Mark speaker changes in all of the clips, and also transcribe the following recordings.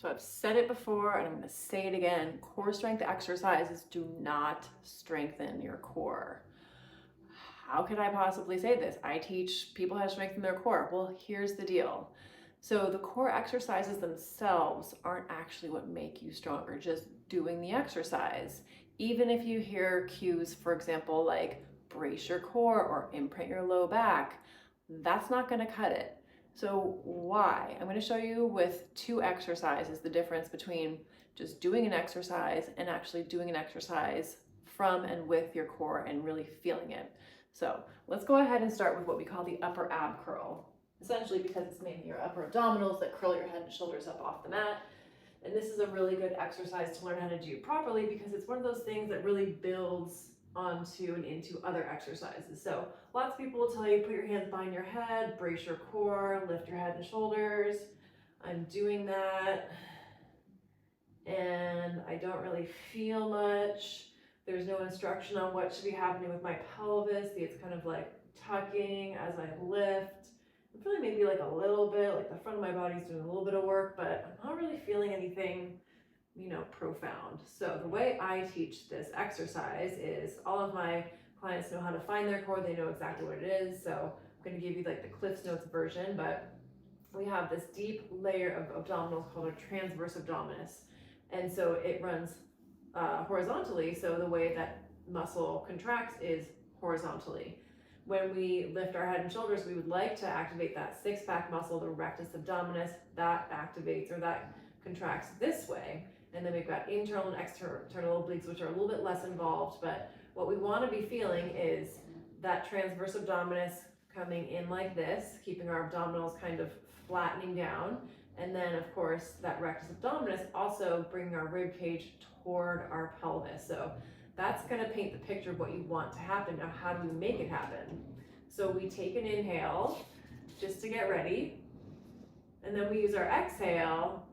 Speaker 1: So I've said it before and I'm going to say it again. Core strength exercises do not strengthen your core. How could I possibly say this? I teach people how to strengthen their core. Well, here's the deal. So the core exercises themselves aren't actually what make you stronger, just doing the exercise. Even if you hear cues, for example, like brace your core or imprint your low back, that's not going to cut it. So why? I'm going to show you with two exercises the difference between just doing an exercise and actually doing an exercise from and with your core and really feeling it. So let's go ahead and start with what we call the upper ab curl. Essentially because it's mainly your upper abdominals that curl your head and shoulders up off the mat. And this is a really good exercise to learn how to do properly because it's one of those things that really builds onto and into other exercises. So lots of people will tell you, put your hands behind your head, brace your core, lift your head and shoulders. I'm doing that and I don't really feel much. There's no instruction on what should be happening with my pelvis. See, it's kind of like tucking as I lift. I'm feeling maybe like a little bit, like the front of my body's doing a little bit of work, but I'm not really feeling anything, profound. So the way I teach this exercise is all of my clients know how to find their core. They know exactly what it is. So I'm going to give you like the Cliff's Notes version, but we have this deep layer of abdominals called a transverse abdominis. And so it runs horizontally. So the way that muscle contracts is horizontally. When we lift our head and shoulders, we would like to activate that six-pack muscle, the rectus abdominis, that activates or that contracts this way. And then we've got internal and external obliques, which are a little bit less involved. But what we want to be feeling is that transverse abdominis coming in like this, keeping our abdominals kind of flattening down. And then, of course, that rectus abdominis also bringing our rib cage toward our pelvis. So that's going to paint the picture of what you want to happen. Now, how do we make it happen? So we take an inhale just to get ready, and then we use our exhale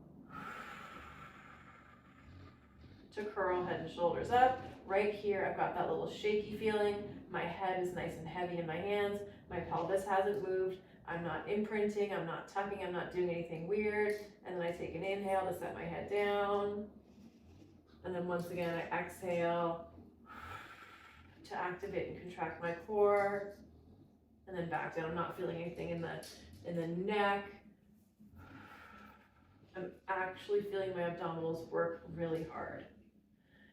Speaker 1: to curl head and shoulders up. Right here, I've got that little shaky feeling. My head is nice and heavy in my hands. My pelvis hasn't moved. I'm not imprinting, I'm not tucking, I'm not doing anything weird. And then I take an inhale to set my head down. And then once again, I exhale to activate and contract my core. And then back down. I'm not feeling anything in the neck. I'm actually feeling my abdominals work really hard.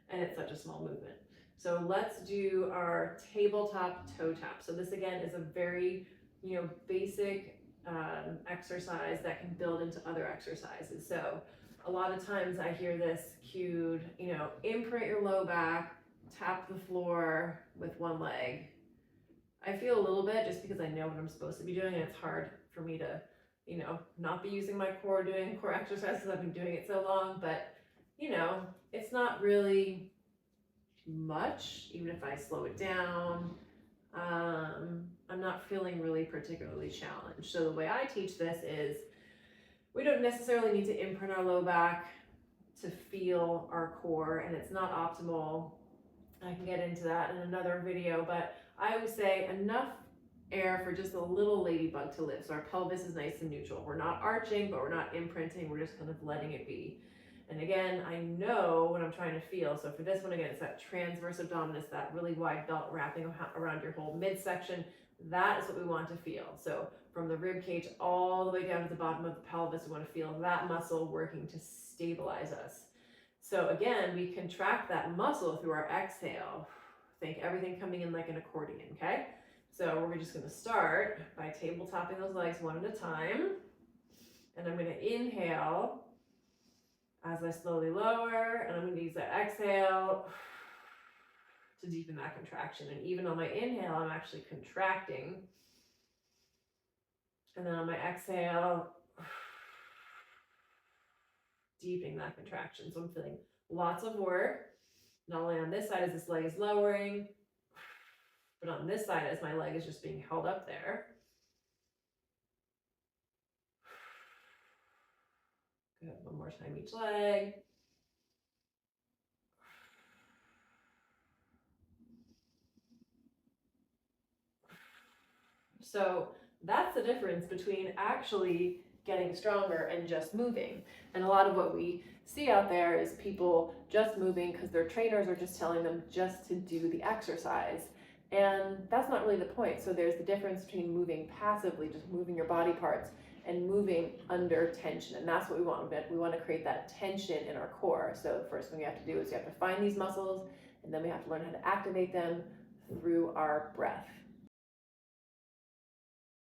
Speaker 1: And it's such a small movement. So let's do our tabletop toe tap. So this again is a very basic exercise that can build into other exercises. So a lot of times I hear this cued, imprint your low back, tap the floor with one leg. I feel a little bit just because I know what I'm supposed to be doing, and it's hard for me to, not be using my core doing core exercises. I've been doing it so long, but it's not really much, even if I slow it down. I'm not feeling really particularly challenged. So the way I teach this is we don't necessarily need to imprint our low back to feel our core, and it's not optimal. I can get into that in another video, but I always say enough air for just a little ladybug to live. So our pelvis is nice and neutral. We're not arching, but we're not imprinting. We're just kind of letting it be. And again, I know what I'm trying to feel. So for this one, again, it's that transverse abdominis, that really wide belt wrapping around your whole midsection. That is what we want to feel. So from the rib cage all the way down to the bottom of the pelvis, we want to feel that muscle working to stabilize us. So again, we contract that muscle through our exhale. Think everything coming in like an accordion, okay? So we're just going to start by tabletopping those legs one at a time. And I'm going to inhale as I slowly lower, and I'm going to use that exhale to deepen that contraction. And even on my inhale, I'm actually contracting. And then on my exhale, deepening that contraction. So I'm feeling lots of work, not only on this side as this leg is lowering, but on this side as my leg is just being held up there. Good, one more time each leg. So that's the difference between actually getting stronger and just moving. And a lot of what we see out there is people just moving because their trainers are just telling them just to do the exercise. And that's not really the point. So there's the difference between moving passively, just moving your body parts, and moving under tension. And that's what we want. We want to create that tension in our core. So the first thing we have to do is we have to find these muscles, and then we have to learn how to activate them through our breath.